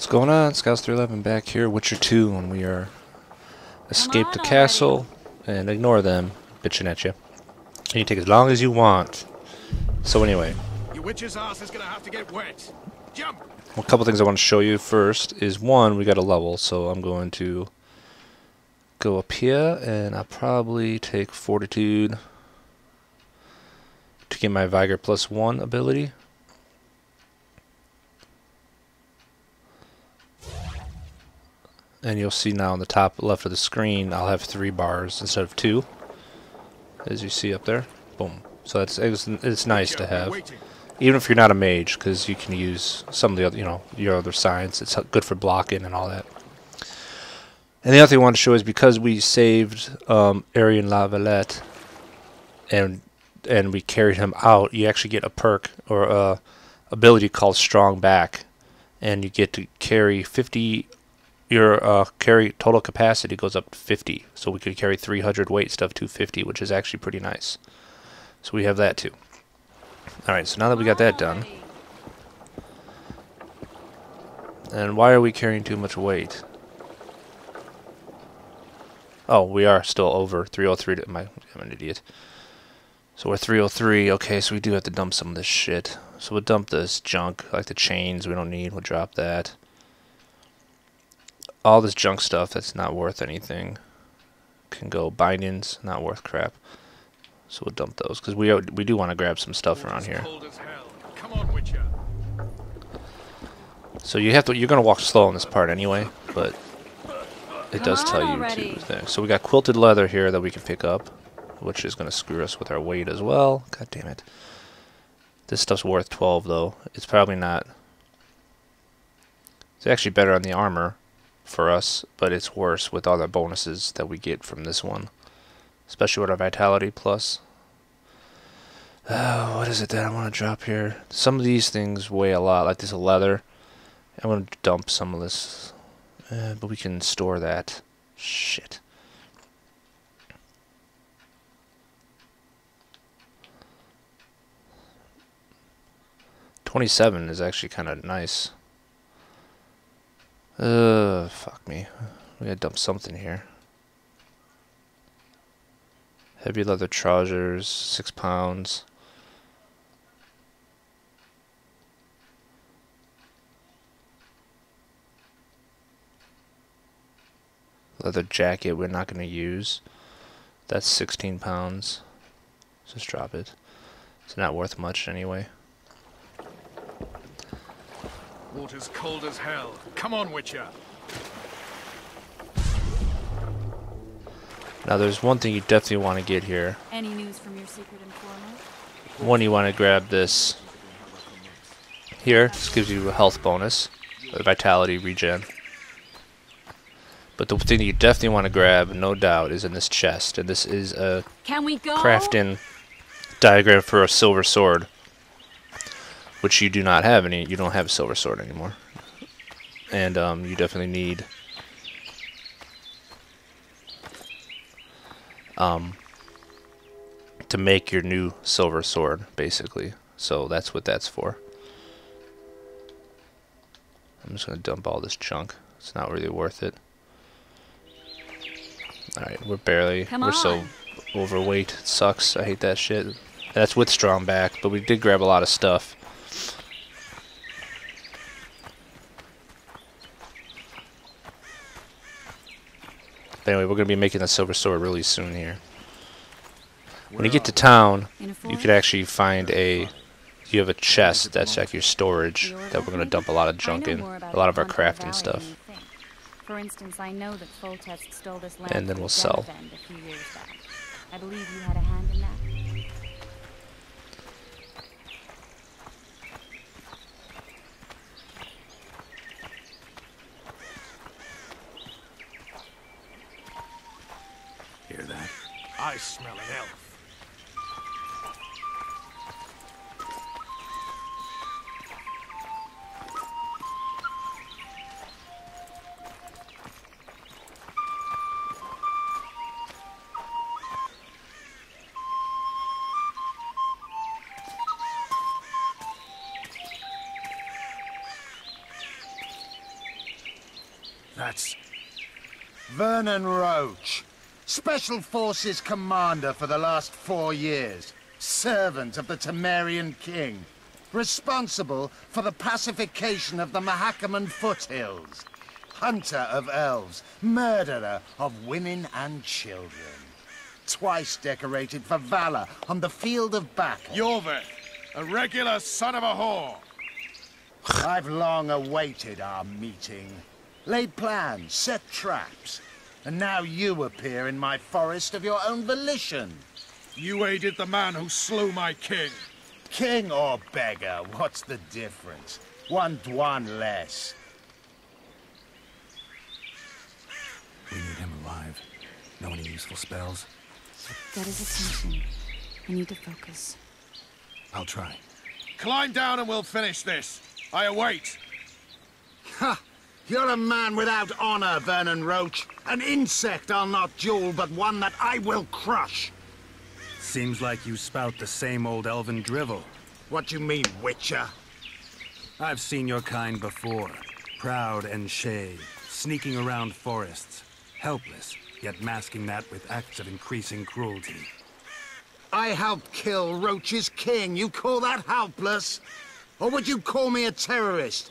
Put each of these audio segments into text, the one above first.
What's going on? Scouts 311 back here, Witcher 2, and we are escape the castle and ignore them bitching at you. And you take as long as you want. So anyway, your witch's ass is gonna have to get wet. Jump! a couple things I want to show you first is one, we got a level, so I'm going to go up here and I'll probably take Fortitude to get my Vigor +1 ability. And you'll see now on the top left of the screen, I'll have 3 bars instead of 2, as you see up there. Boom. So it's nice to have, even if you're not a mage, because you can use some of the other, your other signs. It's good for blocking and all that. And the other thing I want to show is because we saved Aryan La Valette and we carried him out, you actually get a perk or a ability called Strong Back, and you get to carry 50. Your carry total capacity goes up to 50, so we could carry 300 weight instead of 250, which is actually pretty nice. So we have that too. Alright, so now that we got that done, and why are we carrying too much weight? Oh, we are still over 303. I'm an idiot. So we're 303. Okay, so we do have to dump some of this shit. So we'll dump this junk, like the chains we don't need. We'll drop that. All this junk stuff that's not worth anything can go. Bindings, not worth crap. So we'll dump those because we do want to grab some stuff around here. Come on, Witcher. So you're gonna walk slow on this part anyway, but it does tell you to there. So we got quilted leather here that we can pick up, which is gonna screw us with our weight as well. God damn it! This stuff's worth 12 though. It's probably not. It's actually better on the armor for us, but it's worse with all the bonuses that we get from this one, especially with our vitality plus. What is it that I want to drop here? Some of these things weigh a lot, like this leather. I'm going to dump some of this, but we can store that. Shit. $27 is actually kind of nice. Fuck me. We gotta dump something here. Heavy leather trousers, 6 pounds. Leather jacket we're not gonna use. That's 16 pounds. Just drop it. It's not worth much anyway. Water's cold as hell. Come on, Witcher. Now there's one thing you definitely want to get here. Any news from your secret informer? One, you want to grab this here. This gives you a health bonus, a vitality regen. But the thing that you definitely want to grab, no doubt, is in this chest. And this is a crafting diagram for a silver sword, which you do not have any. You don't have a silver sword anymore, and you definitely need to make your new silver sword, basically. So that's what that's for. I'm just gonna dump all this junk. It's not really worth it. All right, we're so overweight. It sucks. I hate that shit. That's with strong back, but we did grab a lot of stuff. But anyway, we're going to be making the silver sword really soon here. When you get to town, you could actually find you have a chest that's like your storage that we're going to dump a lot of junk in, a lot of our crafting stuff. For instance, I know that Foltest stole this land And then we'll sell. a few years back. I believe you had a hand in that. Hear that? I smell an elf. That's... Vernon Roche, Special Forces Commander for the last 4 years. Servant of the Temerian King. Responsible for the pacification of the Mahakaman foothills. Hunter of elves. Murderer of women and children. Twice decorated for valor on the field of battle. Yorvik, a regular son of a whore. I've long awaited our meeting. Laid plans, set traps. And now you appear in my forest of your own volition. You aided the man who slew my king. King or beggar, what's the difference? One dwan less. We need him alive. Know any useful spells? Get his attention. I need to focus. I'll try. Climb down and we'll finish this. I await. Ha! You're a man without honor, Vernon Roche. An insect I'll not duel, but one that I will crush. Seems like you spout the same old elven drivel. What you mean, Witcher? I've seen your kind before. Proud and shay, sneaking around forests. Helpless, yet masking that with acts of increasing cruelty. I helped kill Roche's king. You call that helpless? Or would you call me a terrorist?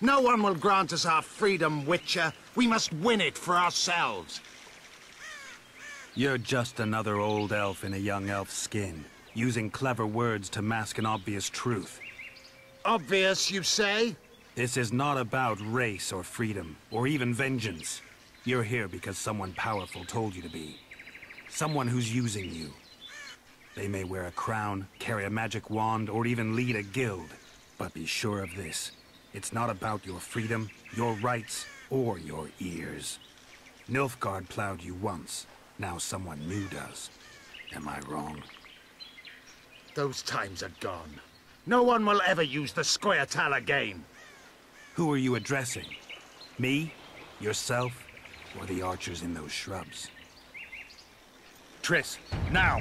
No one will grant us our freedom, Witcher. We must win it for ourselves. You're just another old elf in a young elf's skin, using clever words to mask an obvious truth. Obvious, you say? This is not about race or freedom, or even vengeance. You're here because someone powerful told you to be. Someone who's using you. They may wear a crown, carry a magic wand, or even lead a guild. But be sure of this. It's not about your freedom, your rights, or your ears. Nilfgaard plowed you once. Now someone new does. Am I wrong? Those times are gone. No one will ever use the Squaretal again. Who are you addressing? Me? Yourself? Or the archers in those shrubs? Triss, now!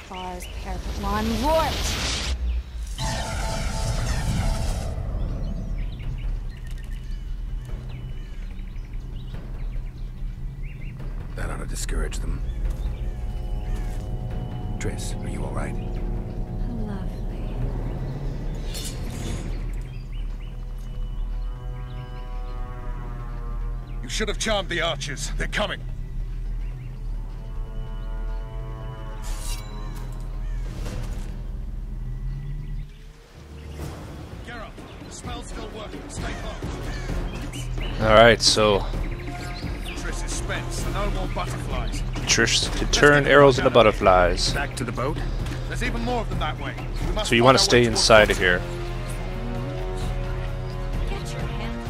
Spars, parapet lawn, right! That ought to discourage them. Triss, are you all right? Lovely. You should have charmed the archers. They're coming. Geralt, the spell's still working. Stay close. Alright, so Triss is spent, so no more butterflies. Trish can turn arrows into butterflies. Back to the boat? There's even more of them that way. We must So you find want to our stay way towards inside of here. Get your hands.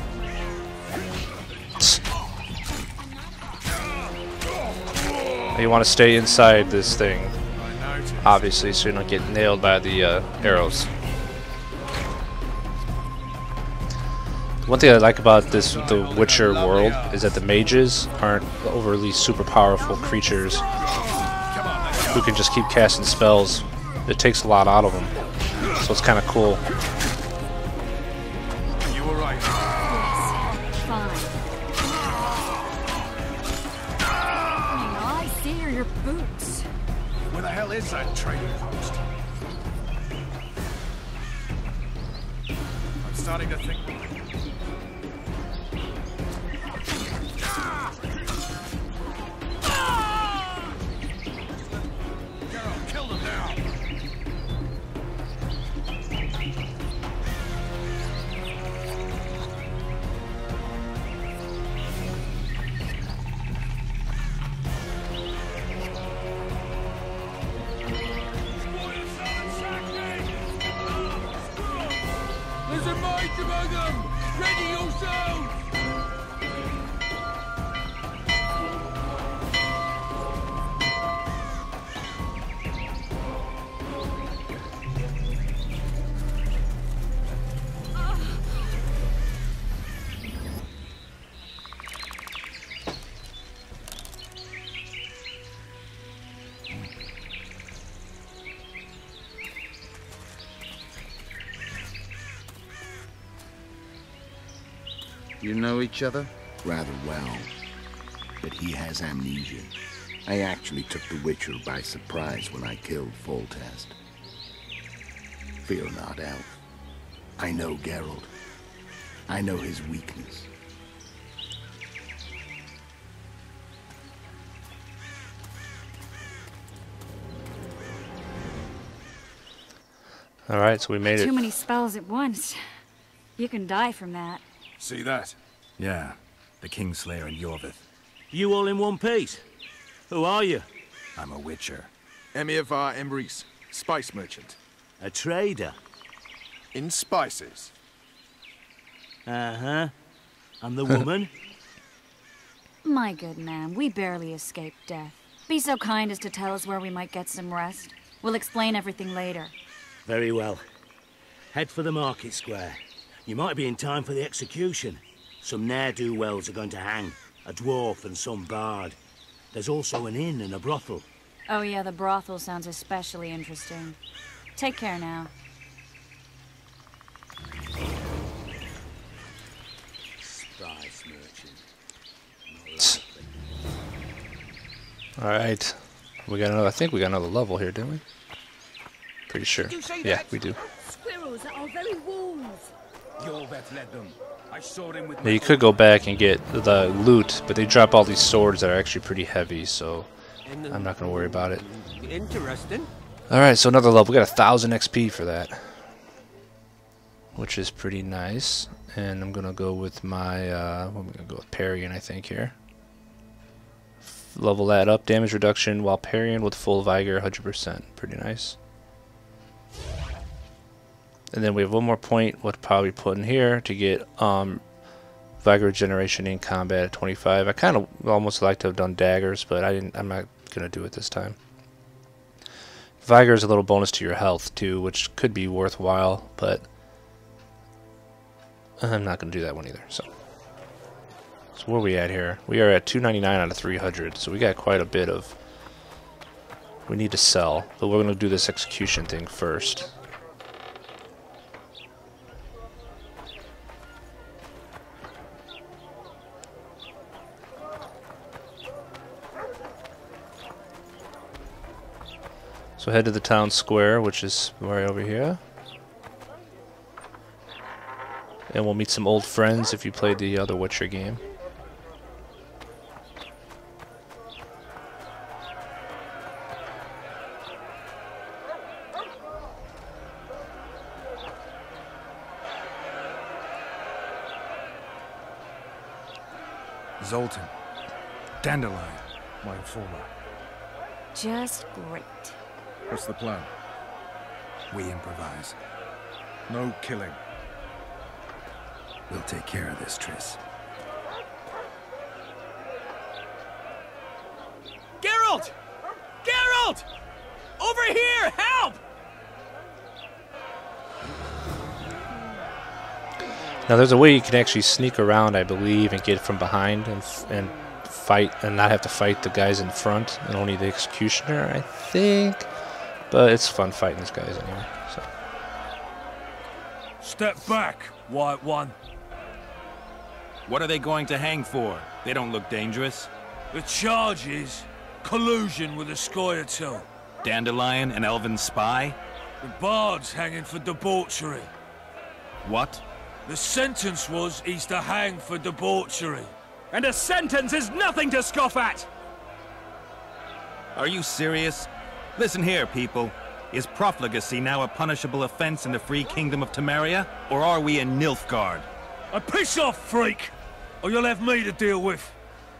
You want to stay inside this thing, I noticed. obviously, so you don't get nailed by the arrows. One thing I like about the Witcher world is that the mages aren't overly super powerful creatures who can just keep casting spells. It takes a lot out of them, so it's kind of cool. You were right. Fine. I see are your boots. Where the hell is that trading post? I'm starting to think... Geralt, kill them now! There's a mage among them! Ready yourselves! You know each other? Rather well. But he has amnesia. I actually took the Witcher by surprise when I killed Foltest. Fear not, Elf. I know Geralt. I know his weakness. Alright, so we made it. Too many spells at once. You can die from that. See that? Yeah, the Kingslayer and Yorvith. You all in one piece? Who are you? I'm a Witcher. Emir var Emrys, spice merchant. A trader? In spices. Uh-huh. And the woman? My good man, we barely escaped death. Be so kind as to tell us where we might get some rest. We'll explain everything later. Very well. Head for the market square. You might be in time for the execution. Some ne'er-do-wells are going to hang. A dwarf and some bard. There's also an inn and a brothel. Oh yeah, the brothel sounds especially interesting. Take care now. Spice merchant. Alright. We got another, I think we got another level here, didn't we? Pretty sure. Yeah, we do. Squirrels are very wolves. Yorvith led them. I saw him with Now you could go back and get the loot, but they drop all these swords that are actually pretty heavy, so I'm not going to worry about it. Interesting. Alright, so another level. We got 1,000 XP for that, which is pretty nice. And I'm going to go with my, I'm going to go with parrying, I think, here. Level that up. Damage reduction while parrying with full vigor, 100%. Pretty nice. And then we have one more point, we'll probably put in here to get vigor regeneration in combat at 25. I kind of almost like to have done daggers, but I'm not going to do it this time. Vigor is a little bonus to your health too, which could be worthwhile, but I'm not going to do that one either. So where are we at here? We are at 299 out of 300, so we got quite a bit of. We need to sell, but we're going to do this execution thing first. So head to the town square, which is right over here. And we'll meet some old friends if you played the other Witcher game. Zoltan. Dandelion, my informer. Just great. What's the plan? We improvise. No killing. We'll take care of this, Triss. Geralt! Geralt! Over here! Help! Now there's a way you can actually sneak around, I believe, and get from behind and fight and not have to fight the guys in front and only the executioner, I think. But it's fun fighting these guys anyway. So. Step back, White One. What are they going to hang for? They don't look dangerous. The charge is collusion with the Scoia'tael. Dandelion, an elven spy? The bard's hanging for debauchery. What? The sentence was he's to hang for debauchery. And a sentence is nothing to scoff at! Are you serious? Listen here, people. Is profligacy now a punishable offense in the free kingdom of Temeria? Or are we in Nilfgaard? Piss off, freak! Or you'll have me to deal with.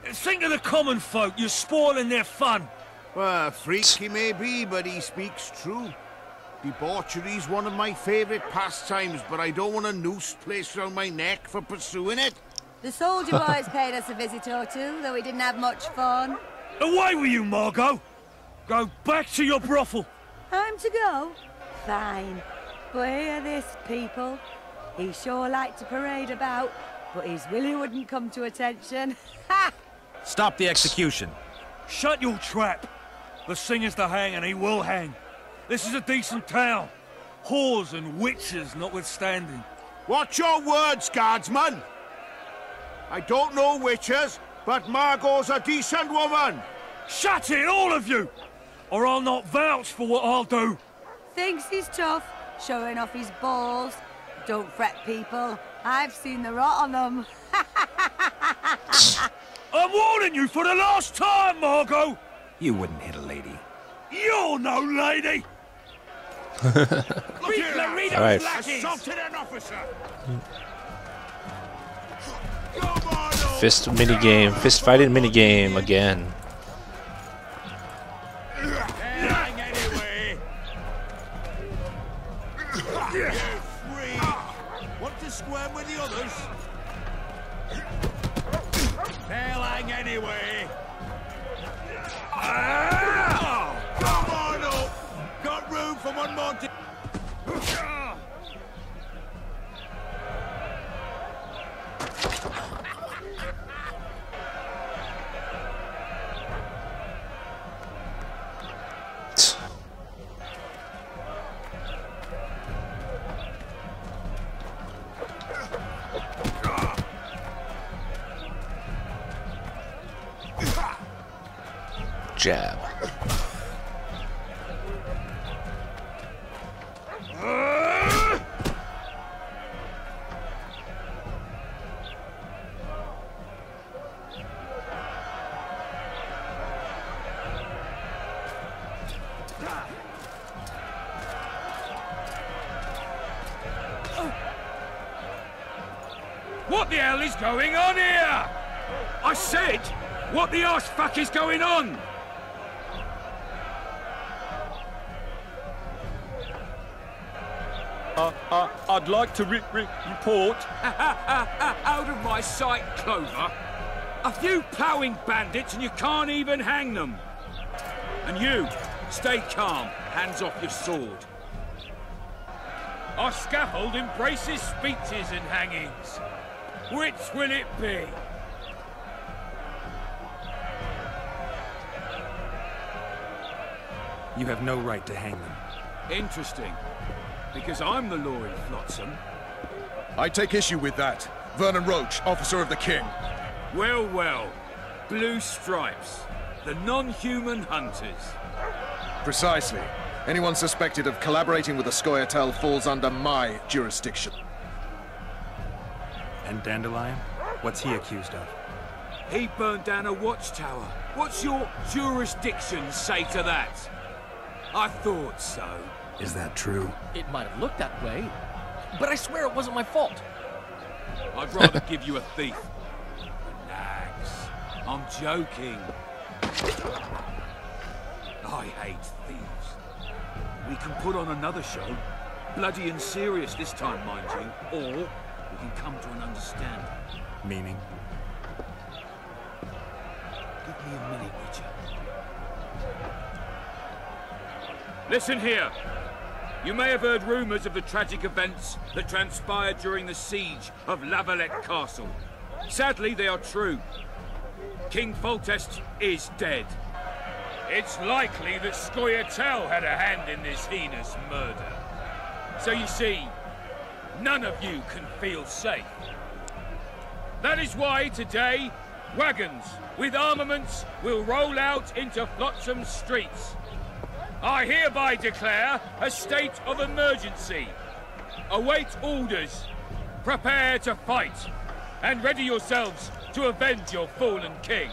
Think of the common folk, you're spoiling their fun. Well, a freak he may be, but he speaks true. Debauchery's one of my favorite pastimes, but I don't want a noose placed around my neck for pursuing it. The soldier boys paid us a visit or two, though we didn't have much fun. Away with you, Margot! Go back to your brothel! Time to go? Fine. But hear this, people. He sure liked to parade about, but his Willie wouldn't come to attention. Ha! Stop the execution. Shut your trap! The singer's to hang and he will hang. This is a decent town. Whores and witches notwithstanding. Watch your words, guardsman! I don't know witches, but Margot's a decent woman. Shut it, all of you! Or I'll not vouch for what I'll do. Thinks he's tough, showing off his balls. Don't fret, people. I've seen the rot on them. I'm warning you for the last time, Margot! You wouldn't hit a lady. You're no lady! All right. Assaulted an officer! Fist mini game, fist fighting mini game again. Anyway. You freak! Want to squirm with the others? Hang anyway. Come on up! Got room for one more. Jab. What the hell is going on here? I said, what the arse fuck is going on? I'd like to report. Out of my sight, Clover. A few ploughing bandits and you can't even hang them. And you, stay calm, hands off your sword. Our scaffold embraces speeches and hangings. Which will it be? You have no right to hang them. Interesting. Because I'm the law in Flotsam. I take issue with that. Vernon Roche, officer of the king. Well, well. Blue stripes. The non-human hunters. Precisely. Anyone suspected of collaborating with the Scoia'tael falls under my jurisdiction. And Dandelion? What's he accused of? He burned down a watchtower. What's your jurisdiction say to that? I thought so. Is that true? It might have looked that way, but I swear it wasn't my fault. I'd rather give you a thief. Relax. I'm joking. I hate thieves. We can put on another show. Bloody and serious this time, mind you. Or we can come to an understanding. Meaning? Give me a minute, Witcher. Listen here. You may have heard rumors of the tragic events that transpired during the siege of Lavalette Castle. Sadly, they are true. King Foltest is dead. It's likely that Scoia'tael had a hand in this heinous murder. So you see, none of you can feel safe. That is why today, wagons with armaments will roll out into Flotsam streets. I hereby declare a state of emergency. Await orders. Prepare to fight. And ready yourselves to avenge your fallen king.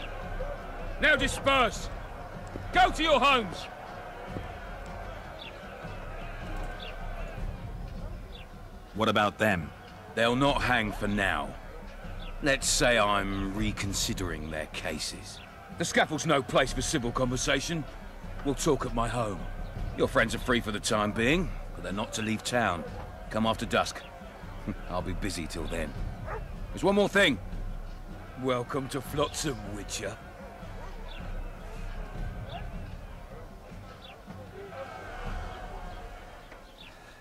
Now disperse. Go to your homes. What about them? They'll not hang for now. Let's say I'm reconsidering their cases. The scaffold's no place for civil conversation. We'll talk at my home. Your friends are free for the time being, but they're not to leave town. Come after dusk. I'll be busy till then. There's one more thing. Welcome to Flotsam, Witcher.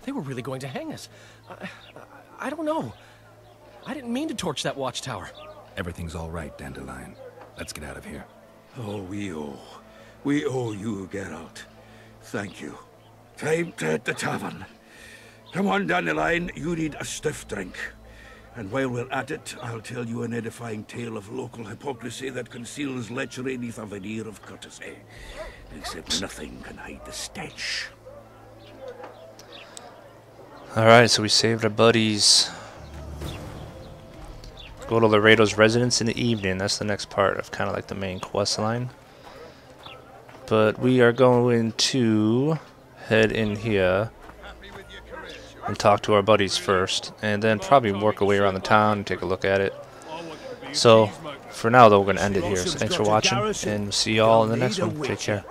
They were really going to hang us. I don't know. I didn't mean to torch that watchtower. Everything's all right, Dandelion. Let's get out of here. Oh, we owe you, Geralt. Thank you. Time to hit the tavern. Come on, Dandelion, you need a stiff drink. And while we're at it, I'll tell you an edifying tale of local hypocrisy that conceals lechery neath a veneer of courtesy. Except nothing can hide the stench. Alright, so we saved our buddies. Go to Laredo's residence in the evening. That's the next part of kind of like the main quest line. But we are going to head in here and talk to our buddies first, and then probably work our way around the town and take a look at it. So, for now though, we're going to end it here. So thanks for watching, and see y'all in the next one. Take care.